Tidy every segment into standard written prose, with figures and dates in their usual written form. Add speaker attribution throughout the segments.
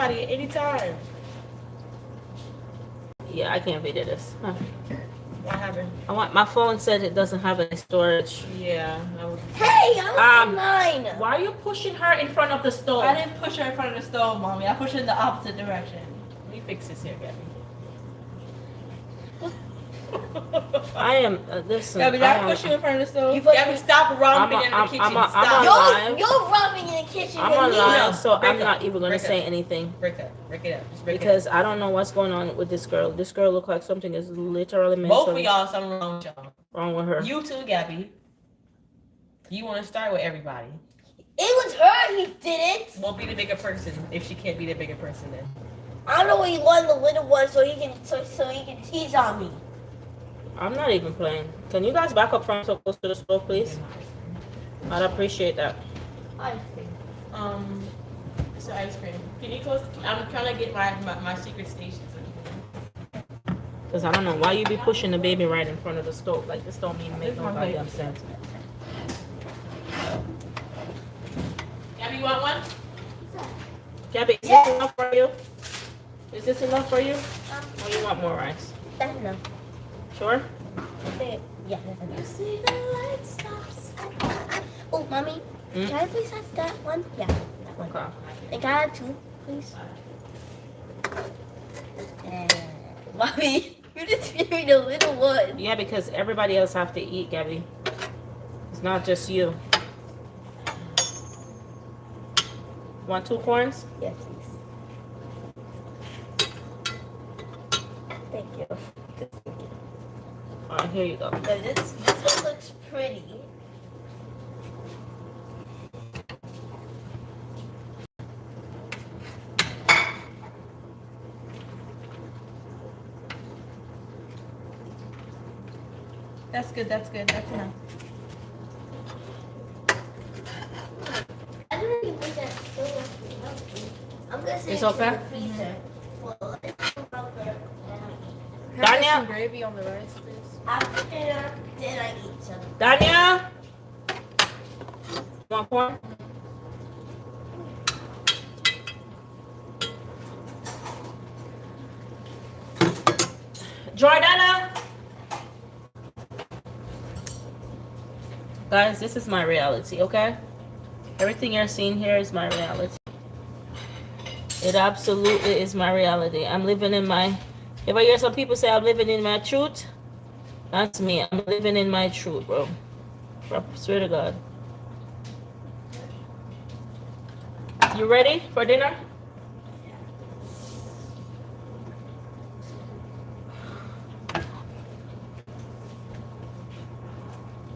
Speaker 1: anybody at any time.
Speaker 2: Yeah, I can't video this. Huh.
Speaker 1: What happened?
Speaker 2: My phone said it doesn't have any storage.
Speaker 1: Yeah.
Speaker 3: Hey, I'm mine.
Speaker 2: Why are you pushing her in front of the stove?
Speaker 1: I didn't push her in front of the stove, mommy. I pushed her in the opposite direction. Let me fix this here, Gabby.
Speaker 2: I am listen.
Speaker 1: Gabby, did I push you in front of the stove?
Speaker 3: You
Speaker 1: Gabby, stop romping in the kitchen. Stop.
Speaker 3: You're romping in the kitchen.
Speaker 2: I'm online, so I'm
Speaker 1: up.
Speaker 2: not even gonna
Speaker 1: Break
Speaker 2: say
Speaker 1: up.
Speaker 2: anything.
Speaker 1: Break it up. Break it up. Just break
Speaker 2: Because
Speaker 1: it up.
Speaker 2: I don't know what's going on with this girl. This girl look like something is literally mentally
Speaker 1: Both of y'all, something wrong with y'all.
Speaker 2: wrong with her.
Speaker 1: You too, Gabby. You want to start with everybody.
Speaker 3: It was her. He did it.
Speaker 1: Well, be the bigger person. If she can't be the bigger person, then.
Speaker 3: I don't know what he wanted the little one so he can tease on me.
Speaker 2: I'm not even playing. Can you guys back up front so close to the stove, please? I'd appreciate that.
Speaker 3: Ice cream.
Speaker 1: It's an ice cream. Can you close? I'm trying to get my secret stations.
Speaker 2: Because I don't know why you be pushing the baby right in front of the stove. Like, this don't mean make no goddamn sense.
Speaker 1: Gabby, you want one?
Speaker 2: Gabby, is this enough for you? Is this enough for you? Or you want more rice?
Speaker 3: That's enough.
Speaker 2: Sure?
Speaker 3: Yeah. You see the light stops. Oh, mommy, can I please have that one? Yeah, that one.
Speaker 2: Okay.
Speaker 3: And can I have two, please? Mommy, you just gave me the little one.
Speaker 2: Yeah, because everybody else have to eat, Gabby. It's not just you. Want 2 corns?
Speaker 3: Yes, please. Thank you.
Speaker 2: Alright, here you go.
Speaker 3: Now this one looks pretty.
Speaker 1: That's good. That's good. That's enough.
Speaker 3: I don't even think that's still healthy. I'm gonna say
Speaker 2: It's okay?
Speaker 3: in the freezer. Well, it's about there.
Speaker 2: Danya?
Speaker 1: Some gravy on the rice, please.
Speaker 3: After dinner, then I eat some.
Speaker 2: Danya? Want corn? Jordana? Guys, this is my reality, okay? Everything you're seeing here is my reality. It absolutely is my reality. I'm living in my... If I hear some people say I'm living in my truth, that's me. I'm living in my truth, bro. I swear to God. You ready for dinner?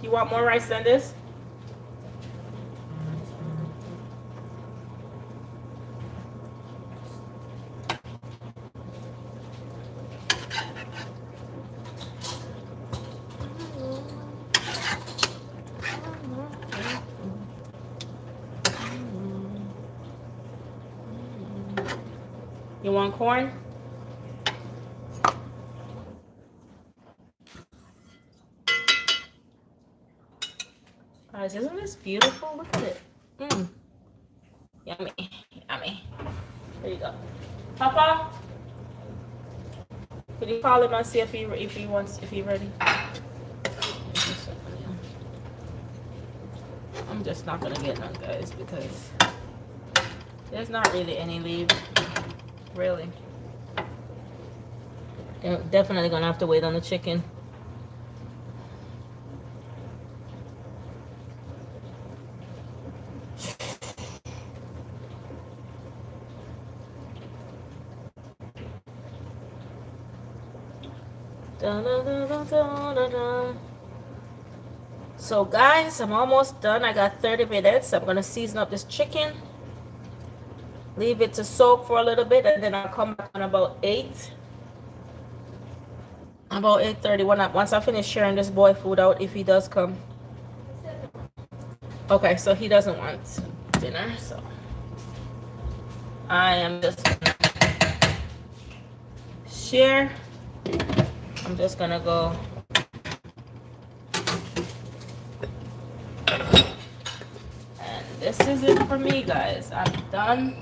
Speaker 2: You want more rice than this? You want corn? Guys, isn't this beautiful? Look at it. Yummy, yummy. There you go. Papa, could you call him and see if he's ready? I'm just not gonna get none, guys, because there's not really any leave. Really. They're definitely gonna have to wait on the chicken. So guys, I'm almost done. I got 30 minutes. I'm gonna season up this chicken, leave it to soak for a little bit, and then I'll come back on about 8:30 once I finish sharing this boy food out, if he does come. Okay, so he doesn't want dinner, so I am just gonna share. I'm just gonna go. And this is it for me, guys. I'm done.